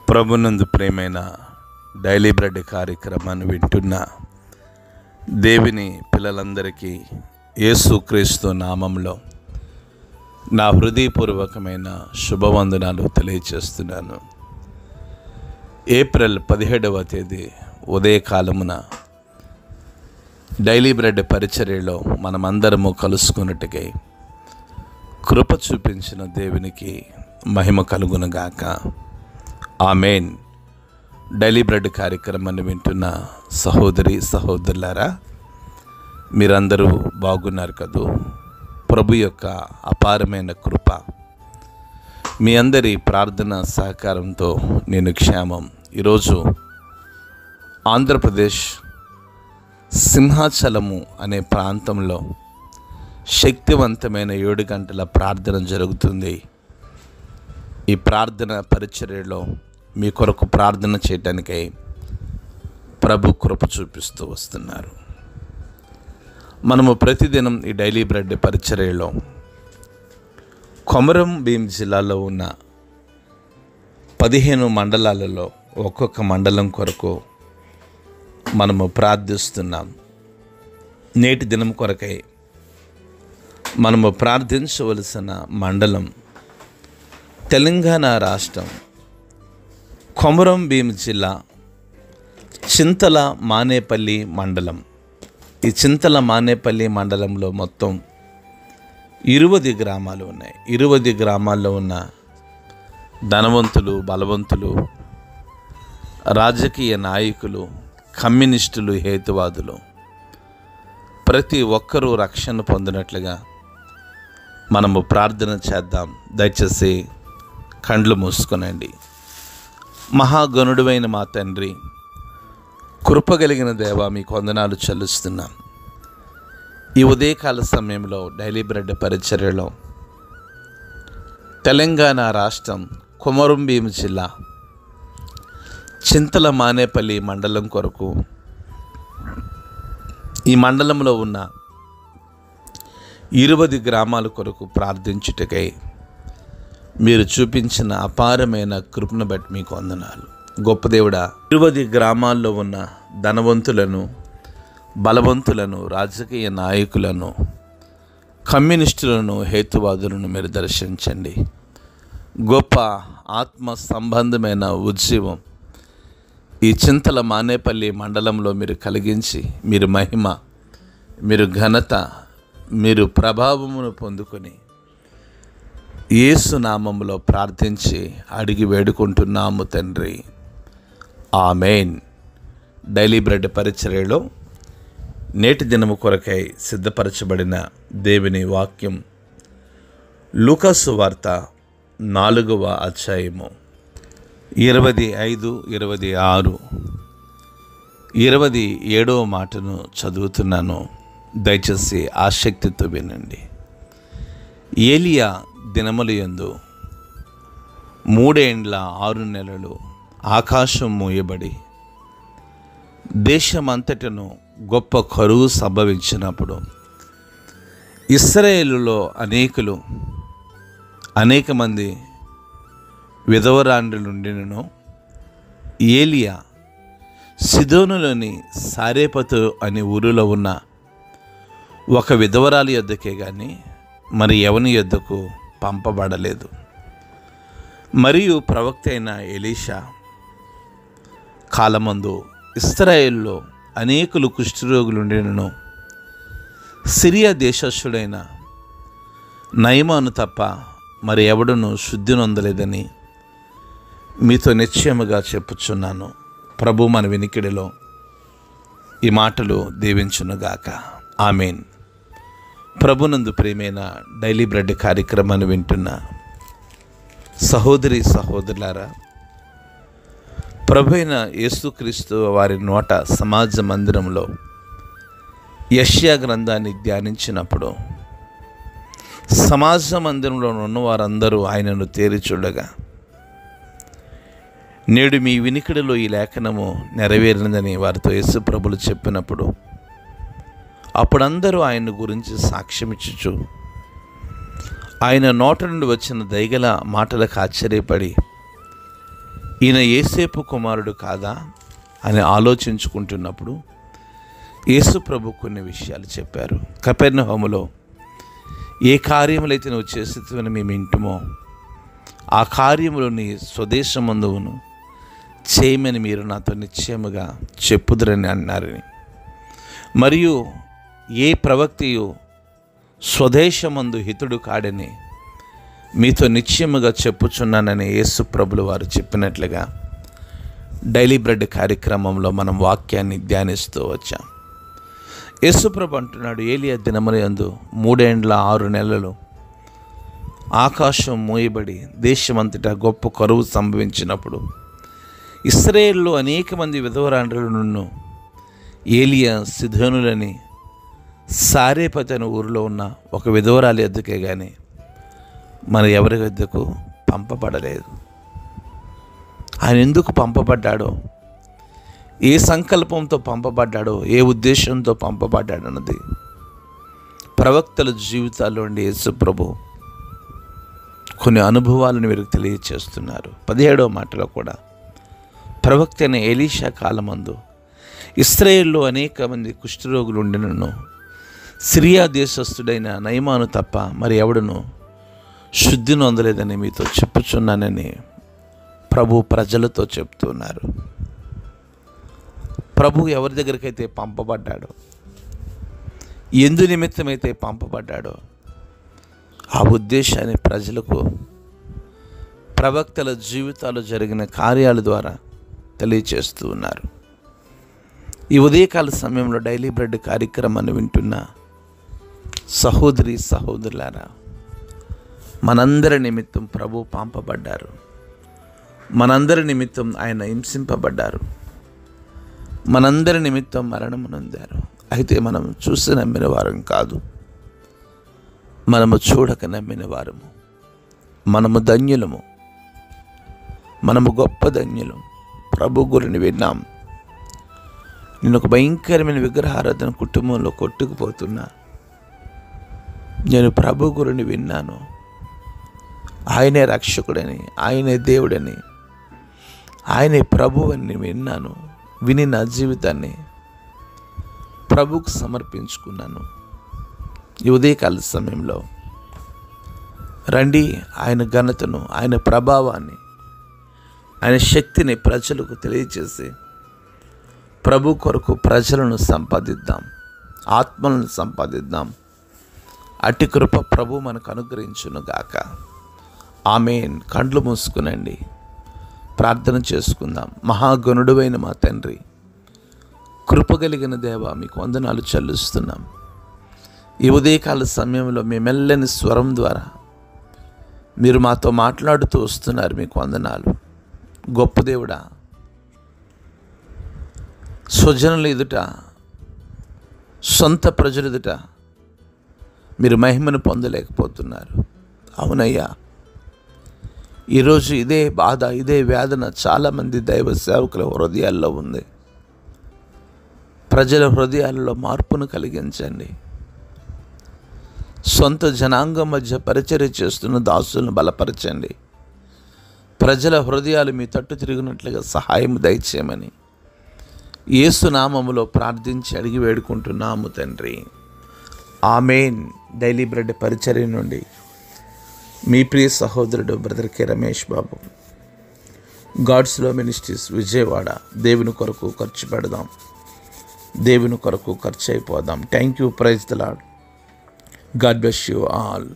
ప్రభునందు ప్రియమైన daily bread కార్యక్రమాన్ని వింటున్న దేవుని పిల్లలందరికీ యేసుక్రీస్తు నామంలో నా హృదయపూర్వకమైన శుభవందనాలు తెలియచేస్తున్నాను. ఏప్రిల్ 17వ తేదీ ఉదయకాలమున డైలీ బ్రెడ్ పరిచర్యలో మనమందరము కలుసుకున్నట్టుకై కృప చూపించిన దేవునికి మహిమ కలుగునుగాక. ఆమెన్. డైలీ బ్రెడ్ కార్యక్రమాన్ని వింటున్న సహోదరి సహోదరులారా, మీరందరూ బాగున్నారు కదూ? ప్రభు యొక్క అపారమైన కృప, మీ అందరి ప్రార్థన సహకారంతో నేను క్షేమం. ఈరోజు ఆంధ్రప్రదేశ్ సింహాచలము అనే ప్రాంతంలో శక్తివంతమైన 7 గంటల ప్రార్థన జరుగుతుంది. ఈ ప్రార్థన పరిచర్యలో మీ కొరకు ప్రార్థన చేయడానికై ప్రభు కృప చూపిస్తూ వస్తున్నారు. మనము ప్రతిదినం ఈ డైలీ బ్రెడ్ పరిచర్యలో కొమరం భీం జిల్లాలో ఉన్న 15 మండలాలలో ఒక్కొక్క మండలం కొరకు మనము ప్రార్థిస్తున్నాం. నేటి దినం కొరకై మనము ప్రార్థించవలసిన మండలం తెలంగాణ రాష్ట్రం కొమరం భీం జిల్లా చింతల మానేపల్లి మండలం. ఈ చింతల మానేపల్లి మండలంలో మొత్తం 20 గ్రామాలు ఉన్నాయి. 20 గ్రామాల్లో ఉన్న ధనవంతులు, బలవంతులు, రాజకీయ నాయకులు, కమ్యూనిస్టులు, హేతువాదులు ప్రతి ఒక్కరూ రక్షణ పొందినట్లుగా మనము ప్రార్థన చేద్దాం. దయచేసి కండ్లు మూసుకొనండి. మహాగణుడువైన మా తండ్రి, కృపగలిగిన దేవా, మీకు వందనాలు చెల్లిస్తున్నాం. ఈ ఉదయకాల సమయంలో డైలీ బ్రెడ్ పరిచర్యలో తెలంగాణ రాష్ట్రం కొమరం భీం జిల్లా చింతల మానేపల్లి మండలం కొరకు, ఈ మండలంలో ఉన్న 20 గ్రామాల కొరకు ప్రార్థించుటకై మీరు చూపించిన అపారమైన కృపను బట్టి మీకు వందనాలు. గొప్ప దేవుడా, 20 గ్రామాల్లో ఉన్న ధనవంతులను, బలవంతులను, రాజకీయ నాయకులను, కమ్యూనిస్టులను, హేతువాదులను మీరు దర్శించండి. గొప్ప ఆత్మ సంబంధమైన ఉద్యమం ఈ చింతల మానేపల్లి మండలంలో మీరు కలిగించి, మీరు మహిమ, మీరు ఘనత, మీరు ప్రభావమును పొందుకొని యేసు నామములో ప్రార్థించి అడిగి వేడుకుంటున్నాము తండ్రి. ఆమెన్. డైలీ బ్రెడ్ పరిచర్యలో నేటి దినము కొరకై సిద్ధపరచబడిన దేవుని వాక్యం లూకాసు వార్త 4వ అధ్యాయము 25, 26, 27వ మాటను చదువుతున్నాను. దయచేసి ఆసక్తితో వినండి. ఏలియా దినముల యందు 3 ఏండ్ల 6 నెలలు ఆకాశం మూయబడి దేశమంతటను గొప్ప కరువు సంభవించినప్పుడు ఇశ్రాయేలులో అనేక మంది విధవరాండ్రులుండినను ఏలియా సిదోనులోని సారేపతు అనే ఊరిలో ఉన్న ఒక విధవరాలి యొద్దకే గాని మరి ఎవని యొద్దకు పంపబడలేదు. మరియు ప్రవక్త అయిన ఎలీషా కాలమందు ఇశ్రాయేలులో అనేకులు కుష్ఠరోగులుండినను సిరియా దేశస్థుడైన నయమాను తప్ప మరి ఎవడును శుద్ధి నొందలేదని మీతో నిశ్చయముగా చెప్పుచున్నాను. ప్రభు మన వినికిడిలో ఈ మాటలు దీవించునుగాక. ఆమెన్. ప్రభునందు ప్రియమైన డైలీ బ్రెడ్ కార్యక్రమాన్ని వింటున్న సహోదరి సహోదరులారా, ప్రభు అయిన యేసుక్రీస్తు వారి నోట సమాజ మందిరంలో యెషయా గ్రంథాన్ని ధ్యానించినప్పుడు సమాజ మందిరంలో ఉన్న వారందరూ ఆయనను తేరి చూడగా, నేడు మీ వినికిడిలో ఈ లేఖనము నెరవేరినదని వారితో యేసు ప్రభులు చెప్పినప్పుడు అప్పుడందరూ ఆయన గురించి సాక్ష్యమిచ్చుచు ఆయన నోట నుండి వచ్చిన దయగల మాటలకు ఆశ్చర్యపడి ఈయన యేసేపు కుమారుడు కాదా అని ఆలోచించుకుంటున్నప్పుడు యేసు ప్రభు కొన్ని విషయాలు చెప్పారు. కపెర్నహూములో ఏ కార్యములైతే నువ్వు చేసేవని మేము వింటుమో ఆ కార్యములు నీ స్వదేశమందును చేయమని మీరు నాతో నిశ్చయముగా చెప్పుదురని అన్నారని, మరియు ఏ ప్రవక్తయు స్వదేశమందు హితుడు కాడని మీతో నిశ్చయముగా చెప్పుచున్నానని యేసు ప్రభులు వారు చెప్పినట్లుగా డైలీ బ్రెడ్ కార్యక్రమంలో మనం వాక్యాన్ని ధ్యానిస్తూ వచ్చాం. యేసు ప్రభు అంటున్నాడు, ఏలియా దినములందు 3 ఏండ్ల 6 నెలలు ఆకాశం మూయబడి దేశమంతటా గొప్ప కరువు సంభవించినప్పుడు ఇశ్రాయేలులో అనేక మంది విధవరాండ్రులను ఏలియా సిదోనులని సారేపతి అనే ఊరిలో ఉన్న ఒక విధవరాలి ఎద్దుకే కానీ మరి ఎవరి వద్దకు పంపబడలేదు. ఆయన ఎందుకు పంపబడ్డాడో, ఏ సంకల్పంతో పంపబడ్డాడో, ఏ ఉద్దేశంతో పంపబడ్డాడన్నది ప్రవక్తల జీవితాల్లో ఉండి యేసు ప్రభు కొన్ని అనుభవాలను వీరికి తెలియచేస్తున్నారు. 17వ మాటలో కూడా ప్రవక్త అయిన ఎలీషా కాలమందు ఇశ్రాయేలులో అనేక మంది కుష్ఠరోగులు ఉండినను సిరియా దేశస్థుడైన నయమాను తప్ప మరి ఎవడును శుద్ధి నొందలేదని మీతో చెప్పుచున్నానని ప్రభు ప్రజలతో చెప్తున్నారు. ప్రభు ఎవరి దగ్గరికైతే పంపబడ్డాడో, ఎందు నిమిత్తమైతే పంపబడ్డాడో ఆ ఉద్దేశాన్ని ప్రజలకు ప్రవక్తల జీవితాలు జరిగిన కార్యాల ద్వారా తెలియచేస్తూ ఉన్నారు. ఈ ఉదయకాల సమయంలో డైలీ బ్రెడ్ కార్యక్రమాన్ని వింటున్న సహోదరి సహోదరులారా, మనందరి నిమిత్తం ప్రభు పంపబడ్డారు. మనందరి నిమిత్తం ఆయన హింసింపబడ్డారు. మనందరి నిమిత్తం మరణము నొందారు. అయితే మనం చూసి నమ్మిన వారం కాదు, మనము చూడక నమ్మిన వారము. మనము ధన్యులము, మనము గొప్ప ధన్యులం. ప్రభు గురిని విన్నాం. నేను ఒక భయంకరమైన విగ్రహారాధన కుటుంబంలో కొట్టుకుపోతున్నా. నేను ప్రభు గురిని విన్నాను. ఆయనే రక్షకుడని, ఆయనే దేవుడని, ఆయనే ప్రభు అని విన్నాను. విని నా జీవితాన్ని ప్రభుకు సమర్పించుకున్నాను. ఈ ఉదయకాల సమయంలో రండి, ఆయన ఘనతను, ఆయన ప్రభావాన్ని, ఆయన శక్తిని ప్రజలకు తెలియచేసి ప్రభు కొరకు ప్రజలను సంపాదిద్దాం, ఆత్మలను సంపాదిద్దాం. అట్టి కృప ప్రభు మనకు అనుగ్రహించునుగాక. ఆమేన్. కండ్లు మూసుకునండి, ప్రార్థన చేసుకుందాం. మహాగణుడువైన మా తండ్రి, కృపగలిగిన దేవ, మీకు వందనాలు చెల్లిస్తున్నాం. ఈ ఉదయకాల సమయంలో మీ మెల్లని స్వరం ద్వారా మీరు మాతో మాట్లాడుతూ వస్తున్నారు. మీకు వందనాలు. గొప్ప దేవుడా, స్వజనుల ఎదుట, సొంత ప్రజల ఎదుట మీరు మహిమను పొందలేకపోతున్నారు. అవునయ్యా, ఈరోజు ఇదే బాధ, ఇదే వేదన చాలామంది దైవ సేవకుల హృదయాల్లో ఉంది. ప్రజల హృదయాల్లో మార్పును కలిగించండి. సొంత జనాంగం మధ్య పరిచర్య చేస్తున్న దాసులను బలపరచండి. ప్రజల హృదయాలు మీ తట్టు తిరిగినట్లుగా సహాయం దయచేయమని యేసు నామములో ప్రార్థించి అడిగి వేడుకుంటున్నాము తండ్రి. ఆమేన్. డైలీ బ్రెడ్ పరిచర్య నుండి మీ ప్రియ సహోదరుడు బ్రదర్ కె రమేష్ బాబు, గాడ్స్ లో మినిస్ట్రీస్, విజయవాడ. దేవుని కొరకు ఖర్చు పెడదాం, దేవుని కొరకు ఖర్చు అయిపోదాం. Thank you. Praise the Lord. God bless you all.